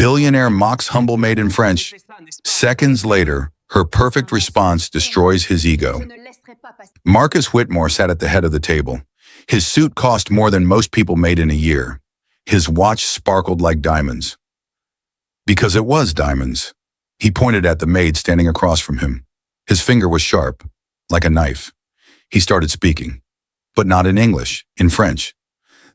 Billionaire mocks humble maid in French. Seconds later, her perfect response destroys his ego. Marcus Whitmore sat at the head of the table. His suit cost more than most people made in a year. His watch sparkled like diamonds. Because it was diamonds. He pointed at the maid standing across from him. His finger was sharp, like a knife. He started speaking, but not in English, in French.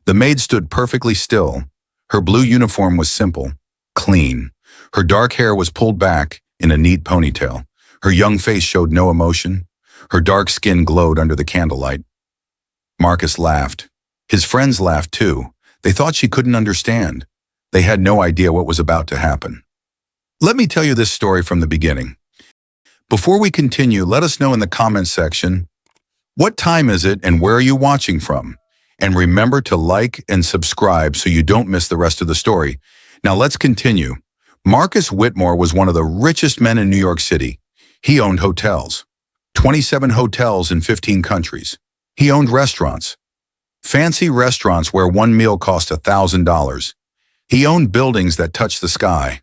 The maid stood perfectly still. Her blue uniform was simple, clean. Her dark hair was pulled back in a neat ponytail. Her young face showed no emotion. Her dark skin glowed under the candlelight. Marcus laughed. His friends laughed too. They thought she couldn't understand. They had no idea what was about to happen. Let me tell you this story from the beginning. Before we continue, let us know in the comments section, what time is it and where are you watching from? And remember to like and subscribe so you don't miss the rest of the story. Now let's continue. Marcus Whitmore was one of the richest men in New York City. He owned hotels, 27 hotels in 15 countries. He owned restaurants, fancy restaurants where one meal cost $1,000. He owned buildings that touched the sky,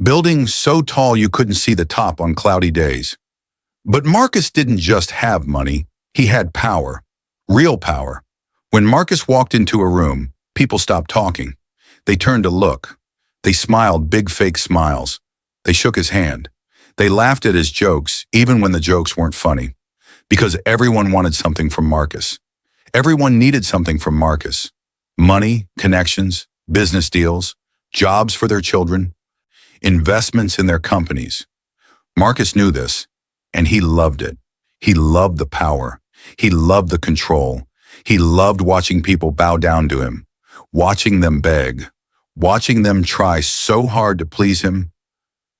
buildings so tall you couldn't see the top on cloudy days. But Marcus didn't just have money, he had power, real power. When Marcus walked into a room, people stopped talking. They turned to look. They smiled big fake smiles. They shook his hand. They laughed at his jokes, even when the jokes weren't funny. Because everyone wanted something from Marcus. Everyone needed something from Marcus. Money, connections, business deals, jobs for their children, investments in their companies. Marcus knew this, and he loved it. He loved the power. He loved the control. He loved watching people bow down to him, watching them beg, watching them try so hard to please him.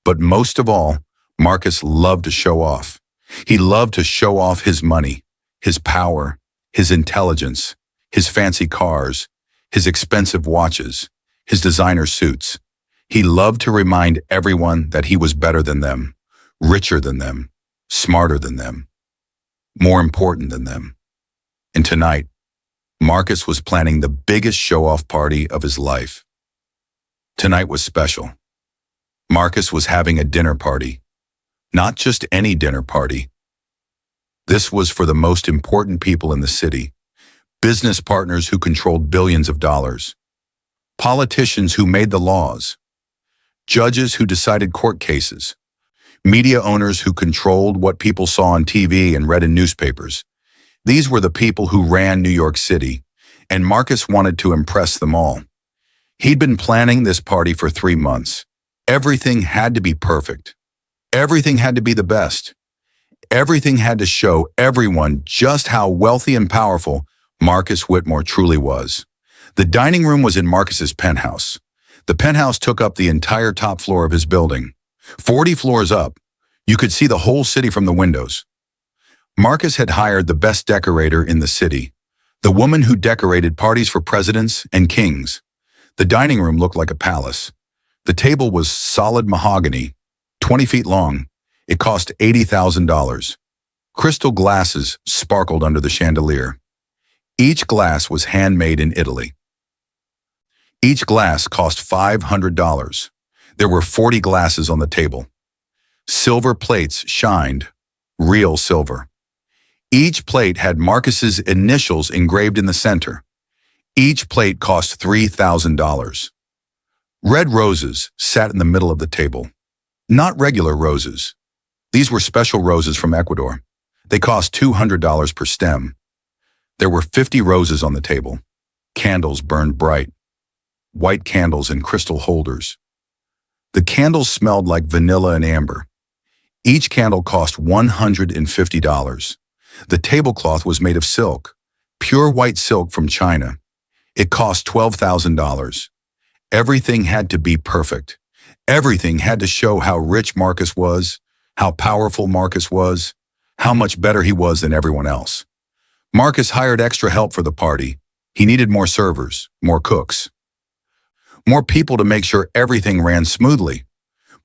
But most of all, Marcus loved to show off. He loved to show off his money, his power, his intelligence, his fancy cars, his expensive watches, his designer suits. He loved to remind everyone that he was better than them, richer than them, smarter than them, more important than them. And tonight, Marcus was planning the biggest show-off party of his life. Tonight was special. Marcus was having a dinner party. Not just any dinner party. This was for the most important people in the city. Business partners who controlled billions of dollars. Politicians who made the laws. Judges who decided court cases. Media owners who controlled what people saw on TV and read in newspapers. These were the people who ran New York City, and Marcus wanted to impress them all. He'd been planning this party for 3 months. Everything had to be perfect. Everything had to be the best. Everything had to show everyone just how wealthy and powerful Marcus Whitmore truly was. The dining room was in Marcus's penthouse. The penthouse took up the entire top floor of his building. 40 floors up, you could see the whole city from the windows. Marcus had hired the best decorator in the city, the woman who decorated parties for presidents and kings. The dining room looked like a palace. The table was solid mahogany, 20 feet long. It cost $80,000. Crystal glasses sparkled under the chandelier. Each glass was handmade in Italy. Each glass cost $500. There were 40 glasses on the table. Silver plates shined, real silver. Each plate had Marcus's initials engraved in the center. Each plate cost $3,000. Red roses sat in the middle of the table. Not regular roses. These were special roses from Ecuador. They cost $200 per stem. There were 50 roses on the table. Candles burned bright. White candles in crystal holders. The candles smelled like vanilla and amber. Each candle cost $150. The tablecloth was made of silk, pure white silk from China. It cost $12,000. Everything had to be perfect. Everything had to show how rich Marcus was, how powerful Marcus was, how much better he was than everyone else. Marcus hired extra help for the party. He needed more servers, more cooks, more people to make sure everything ran smoothly,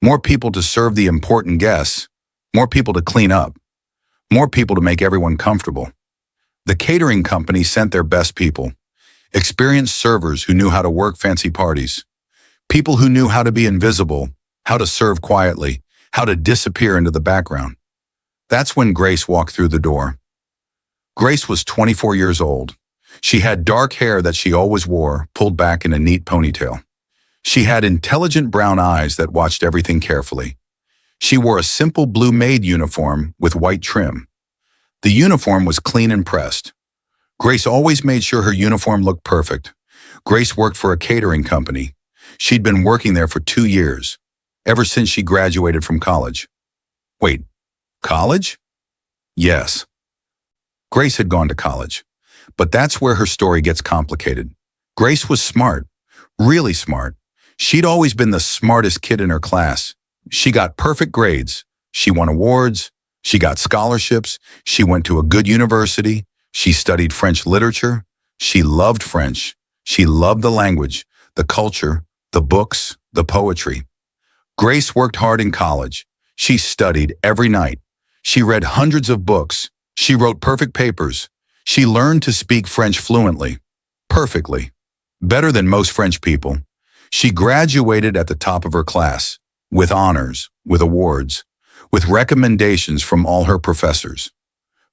more people to serve the important guests, more people to clean up, more people to make everyone comfortable. The catering company sent their best people, experienced servers who knew how to work fancy parties, People who knew how to be invisible, how to serve quietly, how to disappear into the background. That's when Grace walked through the door. Grace was 24 years old. She had dark hair that she always wore, pulled back in a neat ponytail. She had intelligent brown eyes that watched everything carefully. She wore a simple blue Maid uniform with white trim. The uniform was clean and pressed. Grace always made sure her uniform looked perfect. Grace worked for a catering company. She'd been working there for 2 years, ever since she graduated from college. Wait, college? Yes. Grace had gone to college. But that's where her story gets complicated. Grace was smart, really smart. She'd always been the smartest kid in her class. She got perfect grades. She won awards. She got scholarships. She went to a good university. She studied French literature. She loved French. She loved the language, the culture, the books, the poetry. Grace worked hard in college. She studied every night. She read hundreds of books. She wrote perfect papers. She learned to speak French fluently, perfectly, better than most French people. She graduated at the top of her class, with honors, with awards, with recommendations from all her professors.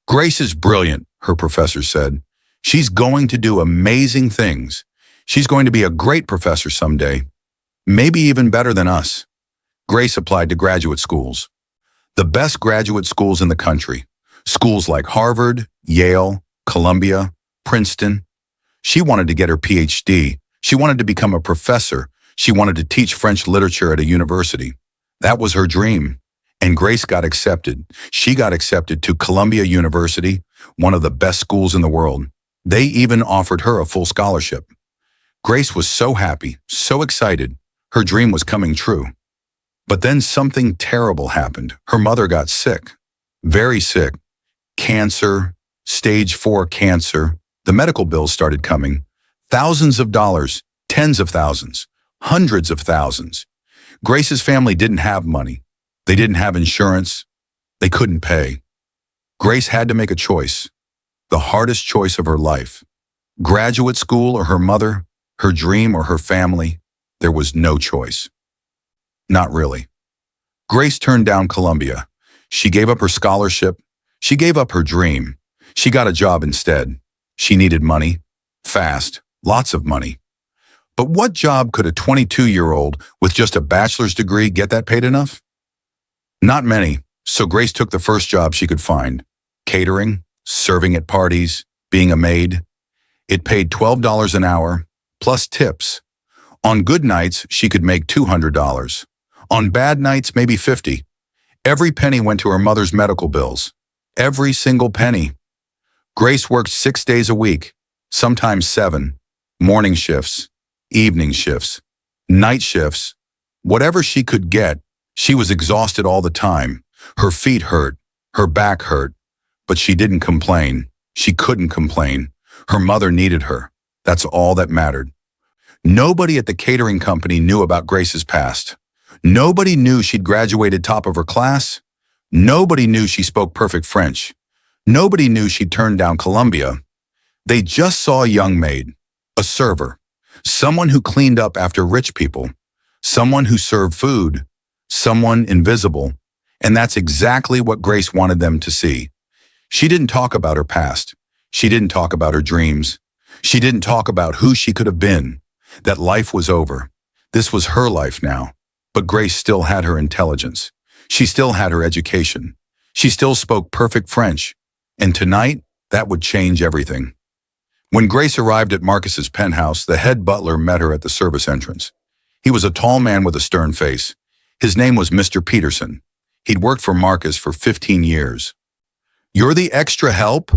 Grace is brilliant, her professor said. She's going to do amazing things. She's going to be a great professor someday, maybe even better than us. Grace applied to graduate schools, the best graduate schools in the country, schools like Harvard, Yale, Columbia, Princeton. She wanted to get her PhD. She wanted to become a professor. She wanted to teach French literature at a university. That was her dream. And Grace got accepted. She got accepted to Columbia University, one of the best schools in the world. They even offered her a full scholarship. Grace was so happy, so excited. Her dream was coming true. But then something terrible happened. Her mother got sick, very sick. Cancer, stage 4 cancer. The medical bills started coming. Thousands of dollars, tens of thousands, hundreds of thousands. Grace's family didn't have money. They didn't have insurance. They couldn't pay. Grace had to make a choice, the hardest choice of her life. Graduate school or her mother, her dream or her family. There was no choice. Not really. Grace turned down Columbia. She gave up her scholarship. She gave up her dream. She got a job instead. She needed money, fast, lots of money. But what job could a 22-year-old with just a bachelor's degree get that paid enough? Not many, so Grace took the first job she could find. Catering, serving at parties, being a maid. It paid $12 an hour, plus tips. On good nights, she could make $200. On bad nights, maybe $50. Every penny went to her mother's medical bills. Every single penny. Grace worked 6 days a week, sometimes 7, morning shifts, evening shifts, night shifts. Whatever she could get, she was exhausted all the time. Her feet hurt, her back hurt, but she didn't complain. She couldn't complain. Her mother needed her. That's all that mattered. Nobody at the catering company knew about Grace's past. Nobody knew she'd graduated top of her class. Nobody knew she spoke perfect French. Nobody knew she'd turned down Columbia. They just saw a young maid, a server, someone who cleaned up after rich people, someone who served food, someone invisible. And that's exactly what Grace wanted them to see. She didn't talk about her past. She didn't talk about her dreams. She didn't talk about who she could have been, that life was over. This was her life now. But Grace still had her intelligence. She still had her education. She still spoke perfect French. And tonight, that would change everything. When Grace arrived at Marcus's penthouse, the head butler met her at the service entrance. He was a tall man with a stern face. His name was Mr. Peterson. He'd worked for Marcus for 15 years. "You're the extra help?"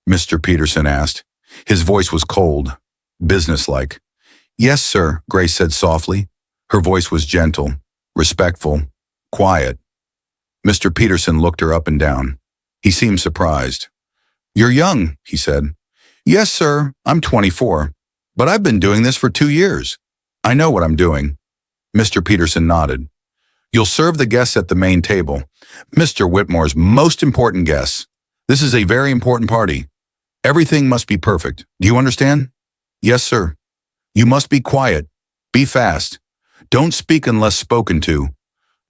Mr. Peterson asked. His voice was cold, businesslike. "Yes, sir," Grace said softly. Her voice was gentle, respectful, quiet. Mr. Peterson looked her up and down. He seemed surprised. "You're young," he said. "Yes, sir, I'm 24, but I've been doing this for 2 years. I know what I'm doing." Mr. Peterson nodded. "You'll serve the guests at the main table. Mr. Whitmore's most important guests. This is a very important party. Everything must be perfect. Do you understand?" "Yes, sir." "You must be quiet. Be fast. Don't speak unless spoken to.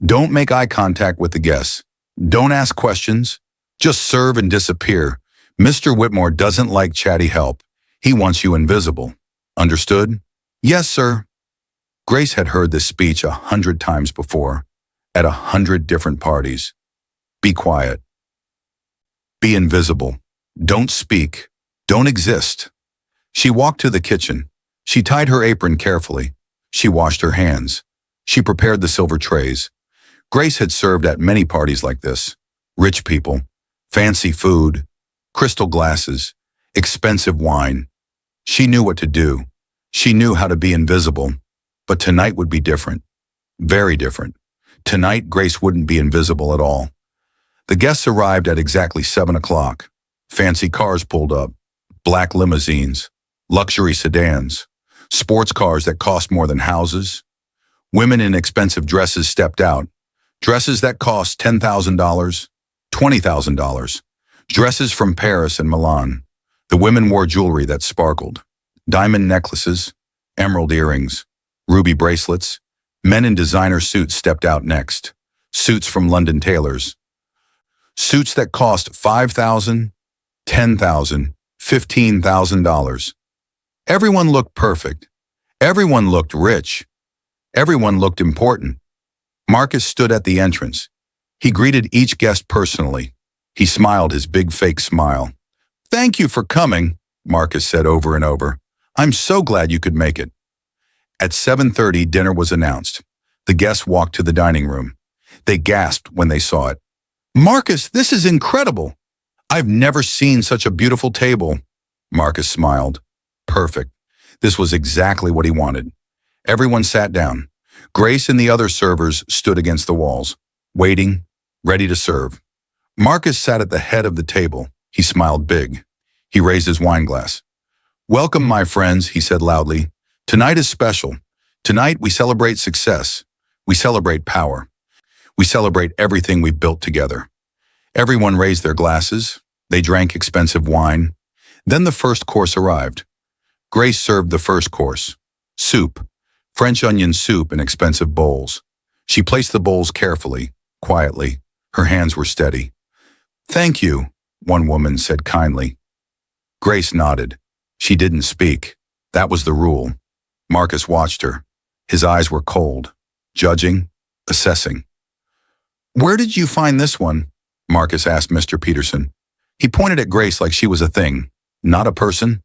Don't make eye contact with the guests. Don't ask questions. Just serve and disappear. Mr. Whitmore doesn't like chatty help. He wants you invisible. Understood? Yes, sir. Grace had heard this speech 100 times before, at 100 different parties. Be quiet. Be invisible. Don't speak. Don't exist. She walked to the kitchen. She tied her apron carefully. She washed her hands. She prepared the silver trays. Grace had served at many parties like this. Rich people, fancy food, crystal glasses, expensive wine. She knew what to do. She knew how to be invisible. But tonight would be different. Very different. Tonight, Grace wouldn't be invisible at all. The guests arrived at exactly 7 o'clock. Fancy cars pulled up. Black limousines. Luxury sedans. Sports cars that cost more than houses. Women in expensive dresses stepped out. Dresses that cost $10,000, $20,000. Dresses from Paris and Milan. The women wore jewelry that sparkled. Diamond necklaces, emerald earrings, ruby bracelets. Men in designer suits stepped out next. Suits from London tailors. Suits that cost $5,000, $10,000, $15,000. Everyone looked perfect. Everyone looked rich. Everyone looked important. Marcus stood at the entrance. He greeted each guest personally. He smiled his big fake smile. "Thank you for coming," Marcus said over and over. "I'm so glad you could make it." At 7:30, dinner was announced. The guests walked to the dining room. They gasped when they saw it. "Marcus, this is incredible. I've never seen such a beautiful table." Marcus smiled. Perfect. This was exactly what he wanted. Everyone sat down. Grace and the other servers stood against the walls, waiting, ready to serve. Marcus sat at the head of the table. He smiled big. He raised his wine glass. "Welcome, my friends," he said loudly. "Tonight is special. Tonight we celebrate success. We celebrate power. We celebrate everything we've built together." Everyone raised their glasses. They drank expensive wine. Then the first course arrived. Grace served the first course. Soup. French onion soup in expensive bowls. She placed the bowls carefully, quietly. Her hands were steady. "Thank you," one woman said kindly. Grace nodded. She didn't speak. That was the rule. Marcus watched her. His eyes were cold, judging, assessing. "Where did you find this one?" Marcus asked Mr. Peterson. He pointed at Grace like she was a thing, not a person.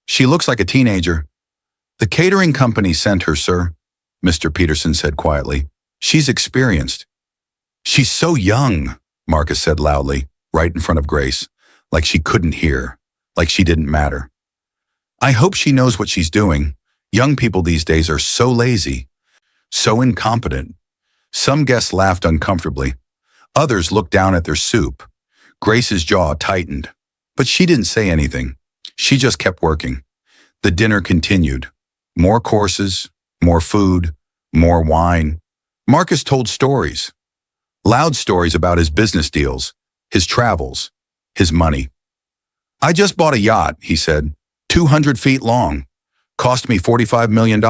"She looks like a teenager." "The catering company sent her, sir," Mr. Peterson said quietly. "She's experienced." "She's so young," Marcus said loudly, right in front of Grace, like she couldn't hear, like she didn't matter. "I hope she knows what she's doing. Young people these days are so lazy, so incompetent." Some guests laughed uncomfortably. Others looked down at their soup. Grace's jaw tightened, but she didn't say anything. She just kept working. The dinner continued. More courses, more food, more wine. Marcus told stories. Loud stories about his business deals, his travels, his money. "I just bought a yacht," he said, 200 feet long. Cost me $45 million.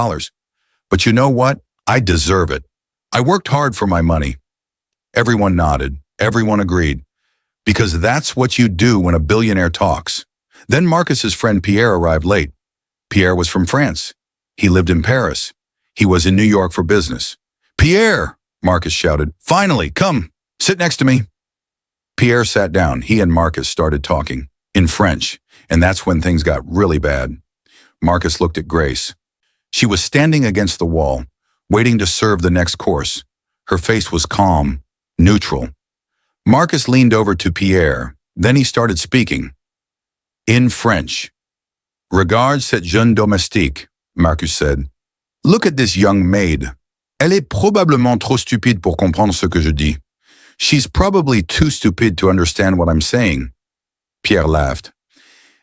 But you know what? I deserve it. I worked hard for my money." Everyone nodded. Everyone agreed. Because that's what you do when a billionaire talks. Then Marcus's friend Pierre arrived late. Pierre was from France. He lived in Paris. He was in New York for business. "Pierre!" Marcus shouted. "Finally, come, sit next to me." Pierre sat down. He and Marcus started talking, in French, and that's when things got really bad. Marcus looked at Grace. She was standing against the wall, waiting to serve the next course. Her face was calm, neutral. Marcus leaned over to Pierre. Then he started speaking. In French. "Regarde cette jeune domestique," Marcus said. "Look at this young maid. Elle est probablement trop stupide pour comprendre ce que je dis. She's probably too stupid to understand what I'm saying." Pierre laughed.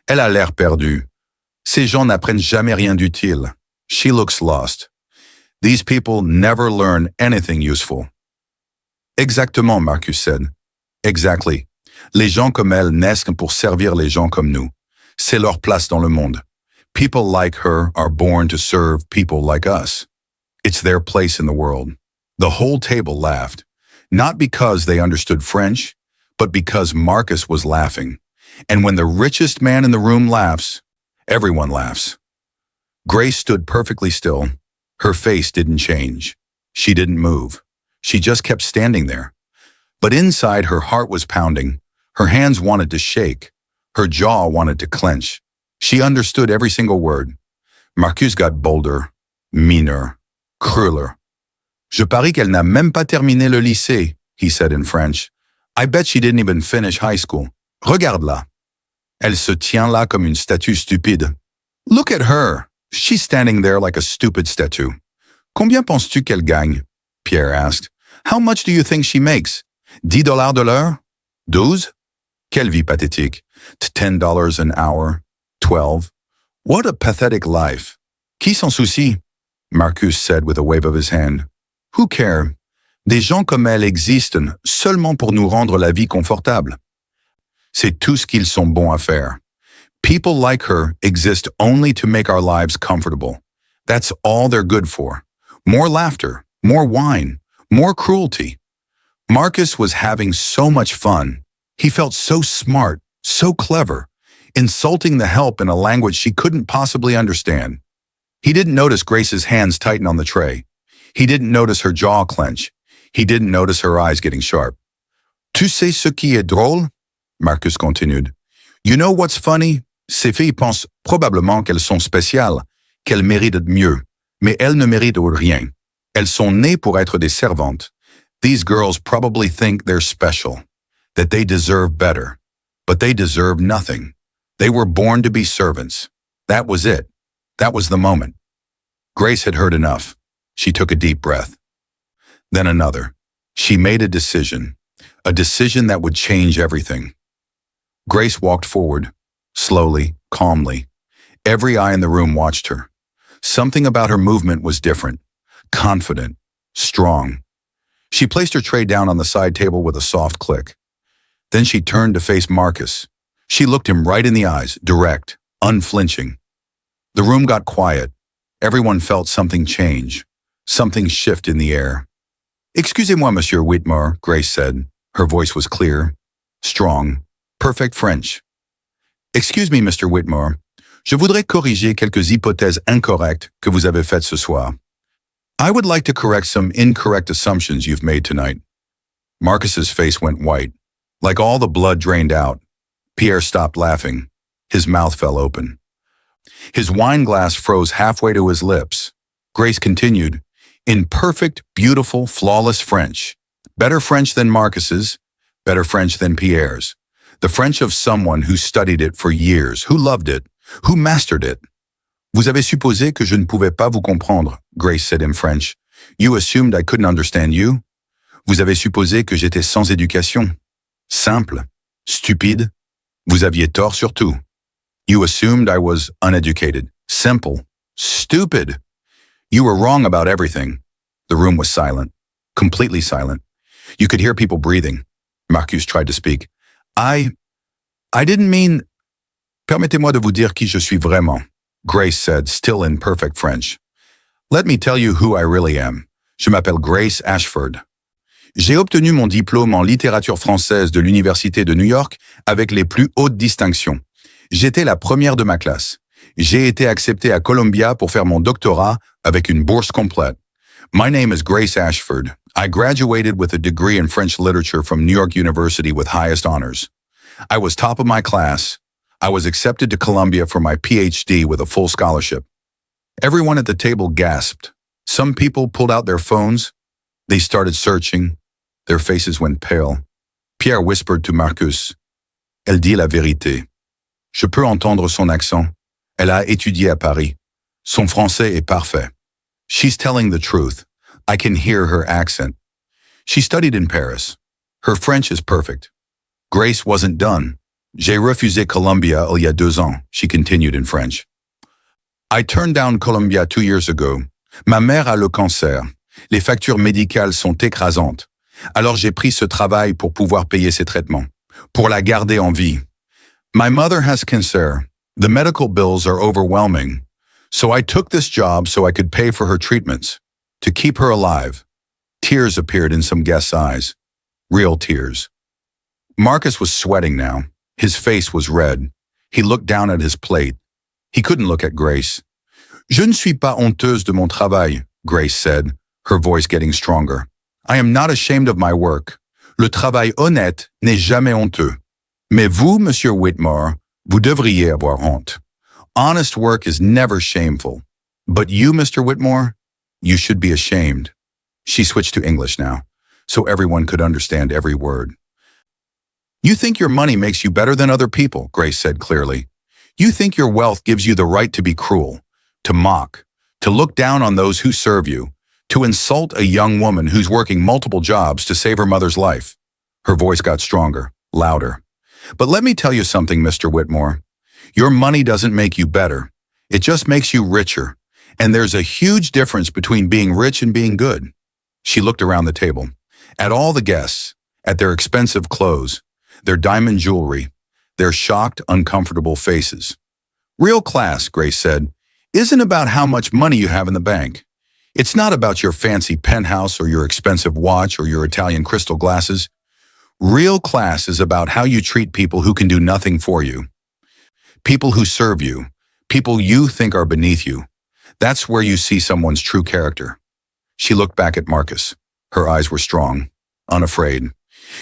"Elle a l'air perdue. Ces gens n'apprennent jamais rien d'utile. She looks lost. These people never learn anything useful." "Exactement," Marcus said. "Exactly. Les gens comme elle naissent pour servir les gens comme nous. C'est leur place dans le monde. People like her are born to serve people like us." It's their place in the world. The whole table laughed, not because they understood French, but because Marcus was laughing. And when the richest man in the room laughs, everyone laughs. Grace stood perfectly still. Her face didn't change. She didn't move. She just kept standing there. But inside, her heart was pounding. Her hands wanted to shake. Her jaw wanted to clench. She understood every single word. Marcus got bolder, meaner, crueler. Je parie qu'elle n'a même pas terminé le lycée, he said in French. I bet she didn't even finish high school. Regarde-la. Elle se tient là comme une statue stupide. Look at her. She's standing there like a stupid statue. Combien penses-tu qu'elle gagne? Pierre asked. How much do you think she makes? $10 de l'heure? 12? Quelle vie pathétique. $10 an hour? 12? What a pathetic life. Qui s'en soucie? Marcus said with a wave of his hand. Who care? Des gens comme elle existent seulement pour nous rendre la vie confortable. C'est tout ce qu'ils sont bons à faire. People like her exist only to make our lives comfortable. That's all they're good for. More laughter, more wine, more cruelty. Marcus was having so much fun. He felt so smart, so clever, insulting the help in a language she couldn't possibly understand. He didn't notice Grace's hands tighten on the tray. He didn't notice her jaw clench. He didn't notice her eyes getting sharp. Tu sais ce qui est drôle? Marcus continued. You know what's funny? Ces filles pensent probablement qu'elles sont spéciales, qu'elles méritent mieux, mais elles ne méritent rien. Elles sont nées pour être des servantes. These girls probably think they're special, that they deserve better, but they deserve nothing. They were born to be servants. That was it. That was the moment. Grace had heard enough. She took a deep breath. Then another. She made a decision that would change everything. Grace walked forward, slowly, calmly. Every eye in the room watched her. Something about her movement was different, confident, strong. She placed her tray down on the side table with a soft click. Then she turned to face Marcus. She looked him right in the eyes, direct, unflinching. The room got quiet. Everyone felt something change, something shift in the air. Excusez-moi, Monsieur Whitmore, Grace said. Her voice was clear, strong, perfect French. Excuse me, Mr. Whitmore. Je voudrais corriger quelques hypothèses incorrectes que vous avez faites ce soir. I would like to correct some incorrect assumptions you've made tonight. Marcus's face went white. Like all the blood drained out. Pierre stopped laughing. His mouth fell open. His wine glass froze halfway to his lips. Grace continued, in perfect, beautiful, flawless French. Better French than Marcus's, better French than Pierre's. The French of someone who studied it for years, who loved it, who mastered it. Vous avez supposé que je ne pouvais pas vous comprendre, Grace said in French. You assumed I couldn't understand you. Vous avez supposé que j'étais sans éducation. Simple. Stupide. Vous aviez tort sur tout. You assumed I was uneducated. Simple. Stupid. You were wrong about everything. The room was silent. Completely silent. You could hear people breathing. Marcus tried to speak. I didn't mean... Permettez-moi de vous dire qui je suis vraiment, Grace said, still in perfect French. Let me tell you who I really am. Je m'appelle Grace Ashford. J'ai obtenu mon diplôme en littérature française de l'Université de New York avec les plus hautes distinctions. J'étais la première de ma classe. J'ai été accepté à Columbia pour faire mon doctorat avec une bourse complète. My name is Grace Ashford. I graduated with a degree in French literature from New York University with highest honors. I was top of my class. I was accepted to Columbia for my PhD with a full scholarship. Everyone at the table gasped. Some people pulled out their phones. They started searching. Their faces went pale. Pierre whispered to Marcus. Elle dit la vérité. Je peux entendre son accent. Elle a étudié à Paris. Son français est parfait. She's telling the truth. I can hear her accent. She studied in Paris. Her French is perfect. Grace wasn't done. J'ai refusé Columbia il y a 2 ans, she continued in French. I turned down Columbia 2 years ago. Ma mère a le cancer. Les factures médicales sont écrasantes. Alors j'ai pris ce travail pour pouvoir payer ses traitements, pour la garder en vie. My mother has cancer. The medical bills are overwhelming. So I took this job so I could pay for her treatments, to keep her alive. Tears appeared in some guests' eyes. Real tears. Marcus was sweating now. His face was red. He looked down at his plate. He couldn't look at Grace. Je ne suis pas honteuse de mon travail, Grace said, her voice getting stronger. I am not ashamed of my work. Le travail honnête n'est jamais honteux. Mais vous, Monsieur Whitmore, vous devriez avoir honte. Honest work is never shameful. But you, Mr. Whitmore, you should be ashamed. She switched to English now, so everyone could understand every word. You think your money makes you better than other people, Grace said clearly. You think your wealth gives you the right to be cruel, to mock, to look down on those who serve you, to insult a young woman who's working multiple jobs to save her mother's life. Her voice got stronger, louder. But let me tell you something, Mr. Whitmore. Your money doesn't make you better. It just makes you richer. And there's a huge difference between being rich and being good. She looked around the table, at all the guests, at their expensive clothes, their diamond jewelry, their shocked, uncomfortable faces. Real class, Grace said, isn't about how much money you have in the bank. It's not about your fancy penthouse or your expensive watch or your Italian crystal glasses. Real class is about how you treat people who can do nothing for you. People who serve you, people you think are beneath you. That's where you see someone's true character. She looked back at Marcus. Her eyes were strong, unafraid.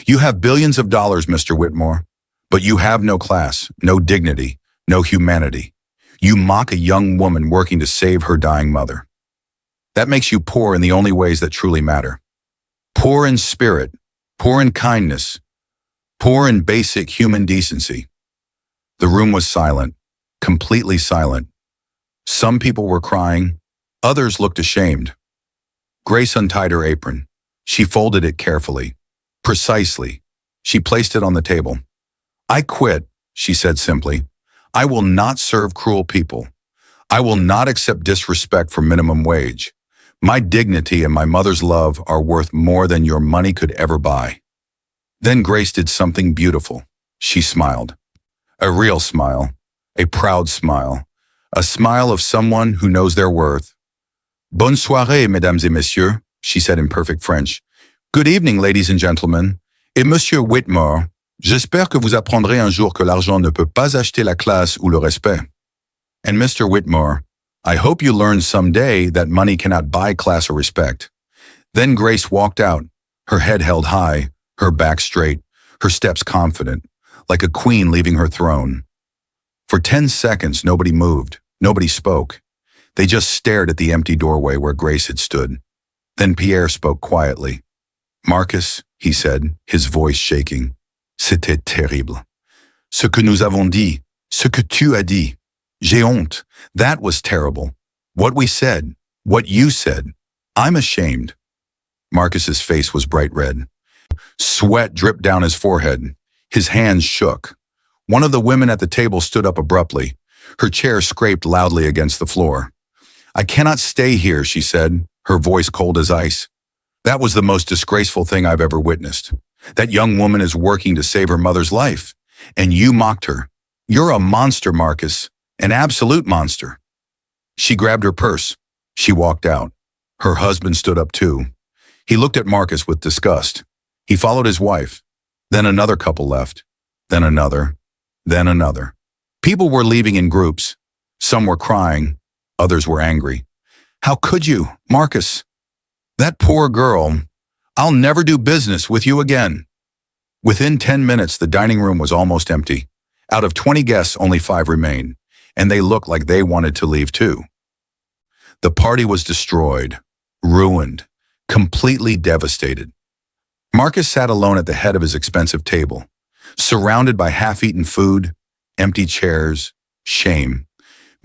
You have billions of dollars, Mr. Whitmore, but you have no class, no dignity, no humanity. You mock a young woman working to save her dying mother. That makes you poor in the only ways that truly matter. Poor in spirit, poor in kindness, poor in basic human decency. The room was silent, completely silent. Some people were crying, others looked ashamed. Grace untied her apron. She folded it carefully, precisely. She placed it on the table. I quit, she said simply. I will not serve cruel people. I will not accept disrespect for minimum wage. My dignity and my mother's love are worth more than your money could ever buy. Then Grace did something beautiful. She smiled. A real smile, a proud smile, a smile of someone who knows their worth. Bonne soirée, mesdames et messieurs, she said in perfect French. Good evening, ladies and gentlemen. Et Monsieur Whitmore, j'espère que vous apprendrez un jour que l'argent ne peut pas acheter la classe ou le respect. And Mr. Whitmore, I hope you learn someday that money cannot buy class or respect. Then Grace walked out, her head held high, her back straight, her steps confident, like a queen leaving her throne. For 10 seconds, nobody moved, nobody spoke. They just stared at the empty doorway where Grace had stood. Then Pierre spoke quietly. Marcus, he said, his voice shaking. C'était terrible. Ce que nous avons dit, ce que tu as dit. J'ai honte. That was terrible. What we said, what you said. I'm ashamed. Marcus's face was bright red. Sweat dripped down his forehead. His hands shook. One of the women at the table stood up abruptly. Her chair scraped loudly against the floor. I cannot stay here, she said, her voice cold as ice. That was the most disgraceful thing I've ever witnessed. That young woman is working to save her mother's life, and you mocked her. You're a monster, Marcus, an absolute monster. She grabbed her purse. She walked out. Her husband stood up too. He looked at Marcus with disgust. He followed his wife. Then another couple left. Then another. Then another. People were leaving in groups. Some were crying. Others were angry. How could you, Marcus? That poor girl. I'll never do business with you again. Within 10 minutes, the dining room was almost empty. Out of 20 guests, only 5 remained, and they looked like they wanted to leave too. The party was destroyed, ruined, completely devastated. Marcus sat alone at the head of his expensive table, surrounded by half-eaten food, empty chairs, shame.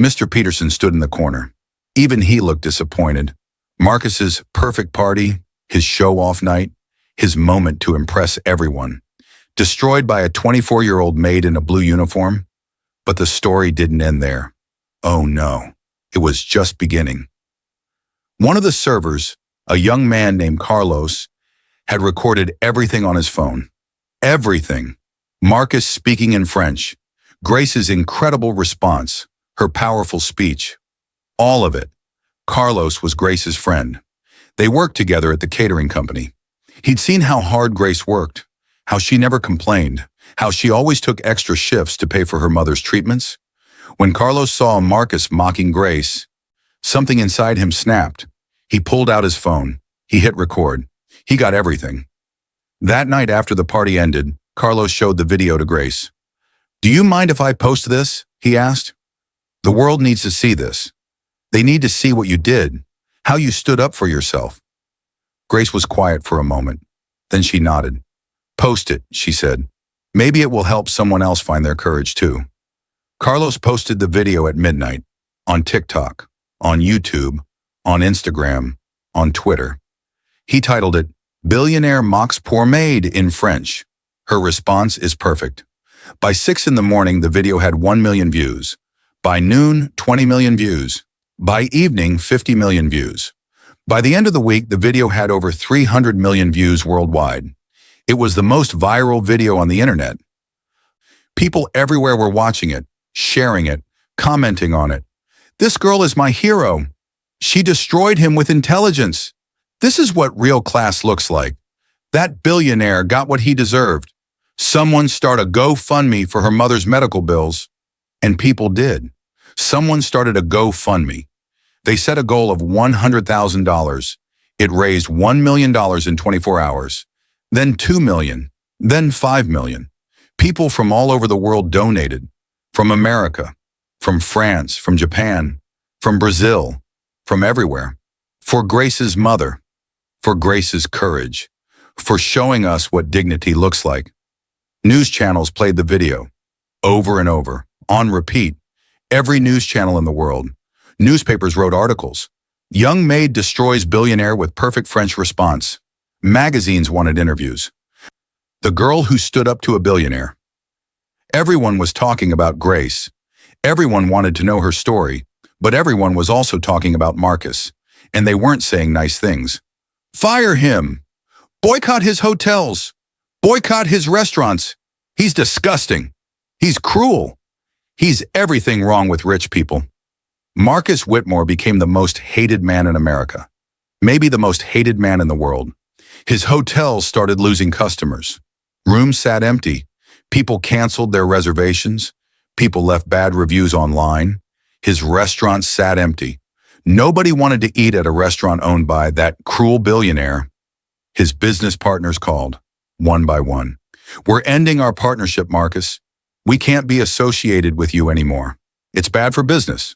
Mr. Peterson stood in the corner. Even he looked disappointed. Marcus's perfect party, his show-off night, his moment to impress everyone, destroyed by a 24-year-old maid in a blue uniform. But the story didn't end there. Oh no, it was just beginning. One of the servers, a young man named Carlos, had recorded everything on his phone. Everything. Marcus speaking in French, Grace's incredible response, her powerful speech. All of it. Carlos was Grace's friend. They worked together at the catering company. He'd seen how hard Grace worked, how she never complained, how she always took extra shifts to pay for her mother's treatments. When Carlos saw Marcus mocking Grace, something inside him snapped. He pulled out his phone. He hit record. He got everything. That night after the party ended, Carlos showed the video to Grace. "Do you mind if I post this?" he asked. "The world needs to see this. They need to see what you did, how you stood up for yourself." Grace was quiet for a moment. Then she nodded. "Post it," she said. "Maybe it will help someone else find their courage too." Carlos posted the video at midnight, on TikTok, on YouTube, on Instagram, on Twitter. He titled it, "Billionaire Mocks Poor Maid" in French. Her response is perfect. By 6 in the morning, the video had 1 million views. By noon, 20 million views. By evening, 50 million views. By the end of the week, the video had over 300 million views worldwide. It was the most viral video on the internet. People everywhere were watching it, sharing it, commenting on it. "This girl is my hero. She destroyed him with intelligence. This is what real class looks like. That billionaire got what he deserved. Someone start a GoFundMe for her mother's medical bills." And people did. Someone started a GoFundMe. They set a goal of $100,000. It raised $1 million in 24 hours. Then 2 million. Then 5 million. People from all over the world donated. From America, from France, from Japan, from Brazil, from everywhere. For Grace's mother. For Grace's courage. For showing us what dignity looks like. News channels played the video. Over and over. On repeat. Every news channel in the world. Newspapers wrote articles. "Young Maid destroys billionaire with perfect French response." Magazines wanted interviews. "The girl who stood up to a billionaire." Everyone was talking about Grace. Everyone wanted to know her story, but everyone was also talking about Marcus, and they weren't saying nice things. "Fire him! Boycott his hotels! Boycott his restaurants! He's disgusting! He's cruel! He's everything wrong with rich people." Marcus Whitmore became the most hated man in America, maybe the most hated man in the world. His hotels started losing customers. Rooms sat empty. People canceled their reservations. People left bad reviews online. His restaurants sat empty. Nobody wanted to eat at a restaurant owned by that cruel billionaire. His business partners called, one by one. "We're ending our partnership, Marcus. We can't be associated with you anymore. It's bad for business."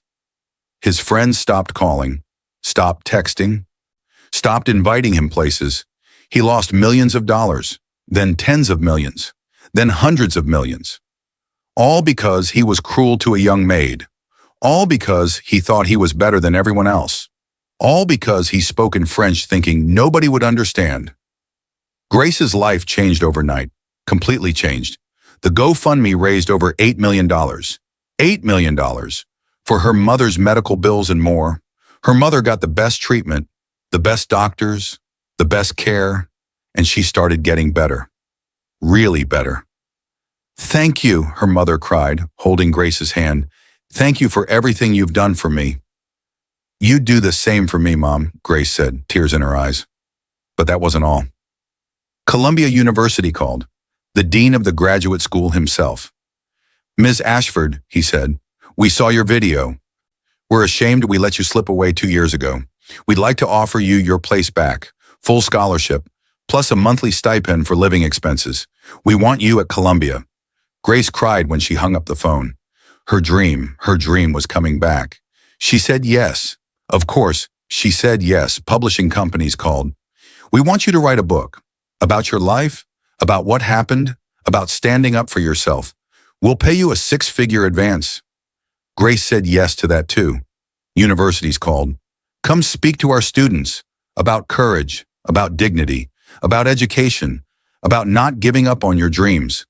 His friends stopped calling, stopped texting, stopped inviting him places. He lost millions of dollars, then tens of millions, then hundreds of millions. All because he was cruel to a young maid. All because he thought he was better than everyone else. All because he spoke in French thinking nobody would understand. Grace's life changed overnight, completely changed. The GoFundMe raised over $8 million. $8 million. For her mother's medical bills and more. Her mother got the best treatment, the best doctors, the best care, and she started getting better. Really better. "Thank you," her mother cried, holding Grace's hand. "Thank you for everything you've done for me." "You do the same for me, Mom," Grace said, tears in her eyes. But that wasn't all. Columbia University called, the dean of the graduate school himself. "Ms. Ashford," he said, "we saw your video. We're ashamed we let you slip away 2 years ago. We'd like to offer you your place back, full scholarship, plus a monthly stipend for living expenses. We want you at Columbia." Grace cried when she hung up the phone. Her dream was coming back. She said yes. Of course, she said yes. Publishing companies called. "We want you to write a book about your life, about what happened, about standing up for yourself. We'll pay you a 6-figure advance." Grace said yes to that too. Universities called. "Come speak to our students about courage, about dignity, about education, about not giving up on your dreams."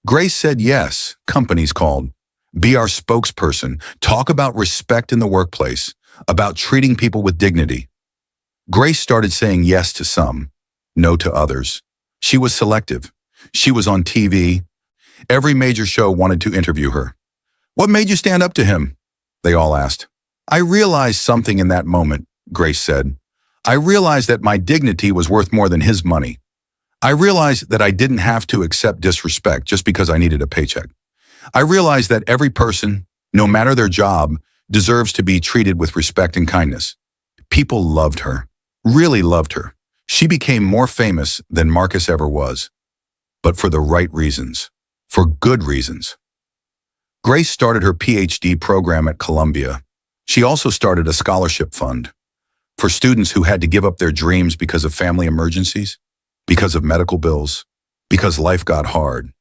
Grace said yes. Companies called. "Be our spokesperson. Talk about respect in the workplace, about treating people with dignity." Grace started saying yes to some, no to others. She was selective. She was on TV. Every major show wanted to interview her. "What made you stand up to him?" they all asked. "I realized something in that moment," Grace said. I realized that my dignity was worth more than his money. I realized that I didn't have to accept disrespect just because I needed a paycheck. I realized that every person, no matter their job, deserves to be treated with respect and kindness. People loved her, really loved her. She became more famous than Marcus ever was, but for the right reasons, for good reasons. Grace started her PhD program at Columbia. She also started a scholarship fund for students who had to give up their dreams because of family emergencies, because of medical bills, because life got hard.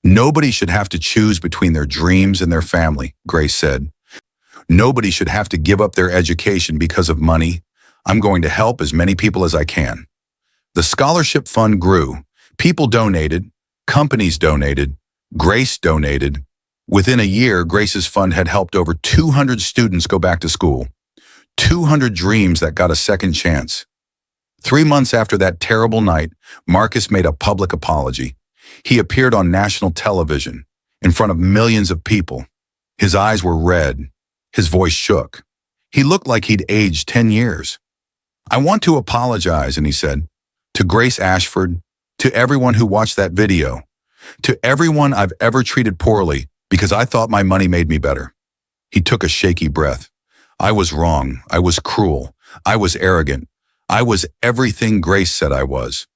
Nobody should have to choose between their dreams and their family, Grace said. Nobody should have to give up their education because of money. I'm going to help as many people as I can. The scholarship fund grew. People donated, companies donated, Grace donated. Within a year, Grace's fund had helped over 200 students go back to school. 200 dreams that got a second chance. 3 months after that terrible night, Marcus made a public apology. He appeared on national television, in front of millions of people. His eyes were red. His voice shook. He looked like he'd aged 10 years. I want to apologize, and he said, to Grace Ashford, to everyone who watched that video, to everyone I've ever treated poorly because I thought my money made me better. He took a shaky breath. I was wrong. I was cruel. I was arrogant. I was everything Grace said I was.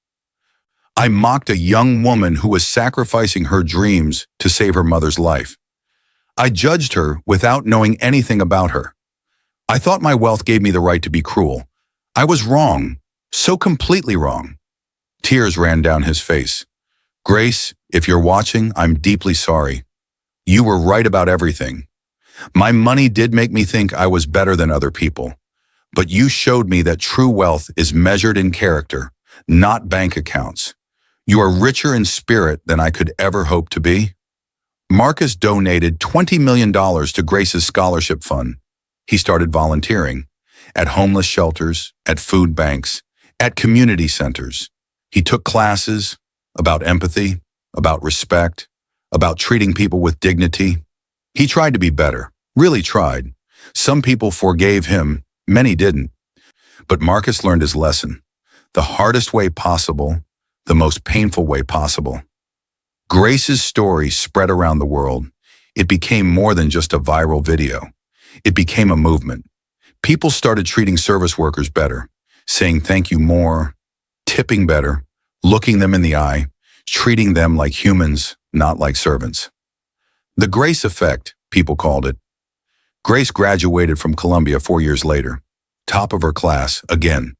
I mocked a young woman who was sacrificing her dreams to save her mother's life. I judged her without knowing anything about her. I thought my wealth gave me the right to be cruel. I was wrong, so completely wrong. Tears ran down his face. Grace, if you're watching, I'm deeply sorry. You were right about everything. My money did make me think I was better than other people, but you showed me that true wealth is measured in character, not bank accounts. You are richer in spirit than I could ever hope to be. Marcus donated $20 million to Grace's scholarship fund. He started volunteering at homeless shelters, at food banks, at community centers. He took classes about empathy, about respect, about treating people with dignity. He tried to be better, really tried. Some people forgave him, many didn't. But Marcus learned his lesson, the hardest way possible, the most painful way possible. Grace's story spread around the world. It became more than just a viral video. It became a movement. People started treating service workers better, saying thank you more, tipping better, looking them in the eye, treating them like humans, not like servants. The Grace effect, people called it. Grace graduated from Columbia 4 years later, top of her class, again.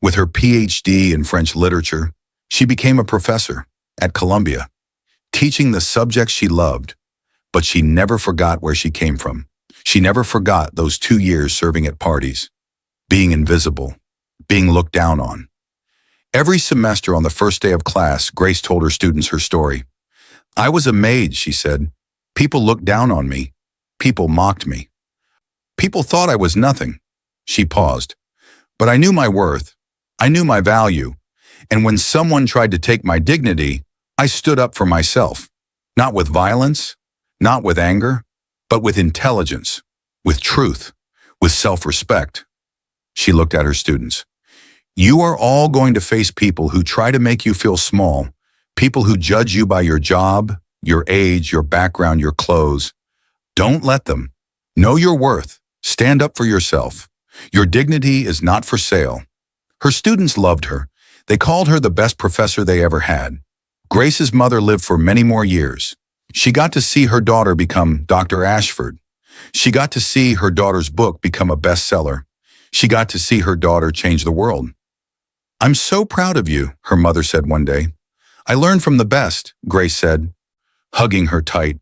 With her PhD in French literature, she became a professor at Columbia, teaching the subjects she loved, but she never forgot where she came from. She never forgot those 2 years serving at parties, being invisible, being looked down on. Every semester on the first day of class, Grace told her students her story. I was a maid, she said. People looked down on me. People mocked me. People thought I was nothing. She paused. But I knew my worth. I knew my value. And when someone tried to take my dignity, I stood up for myself. Not with violence, not with anger, but with intelligence, with truth, with self-respect. She looked at her students. You are all going to face people who try to make you feel small, people who judge you by your job, your age, your background, your clothes. Don't let them. Know your worth. Stand up for yourself. Your dignity is not for sale. Her students loved her. They called her the best professor they ever had. Grace's mother lived for many more years. She got to see her daughter become Dr. Ashford. She got to see her daughter's book become a bestseller. She got to see her daughter change the world. I'm so proud of you, her mother said one day. I learned from the best, Grace said, hugging her tight.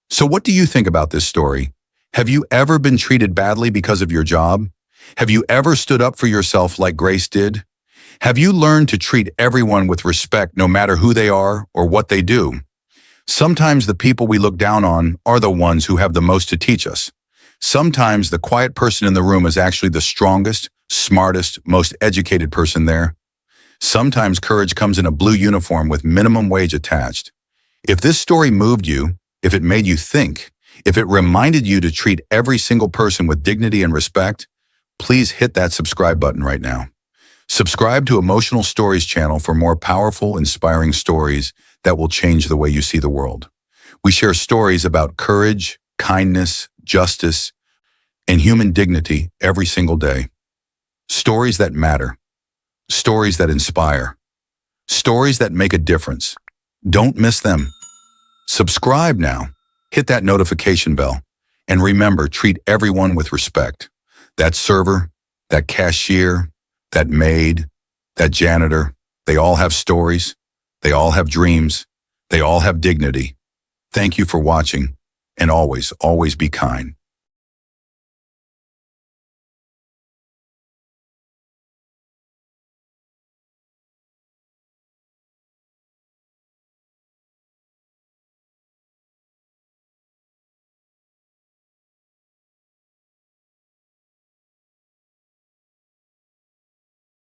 So what do you think about this story? Have you ever been treated badly because of your job? Have you ever stood up for yourself like Grace did? Have you learned to treat everyone with respect no matter who they are or what they do? Sometimes the people we look down on are the ones who have the most to teach us. Sometimes the quiet person in the room is actually the strongest, smartest, most educated person there. Sometimes courage comes in a blue uniform with minimum wage attached. If this story moved you, if it made you think, if it reminded you to treat every single person with dignity and respect, please hit that subscribe button right now. Subscribe to Emotional Stories channel for more powerful, inspiring stories that will change the way you see the world. We share stories about courage, kindness, justice, and human dignity every single day. Stories that matter. Stories that inspire. Stories that make a difference. Don't miss them. Subscribe now. Hit that notification bell. And remember, treat everyone with respect. That server, that cashier, that maid, that janitor, they all have stories. They all have dreams. They all have dignity. Thank you for watching. And always, always be kind.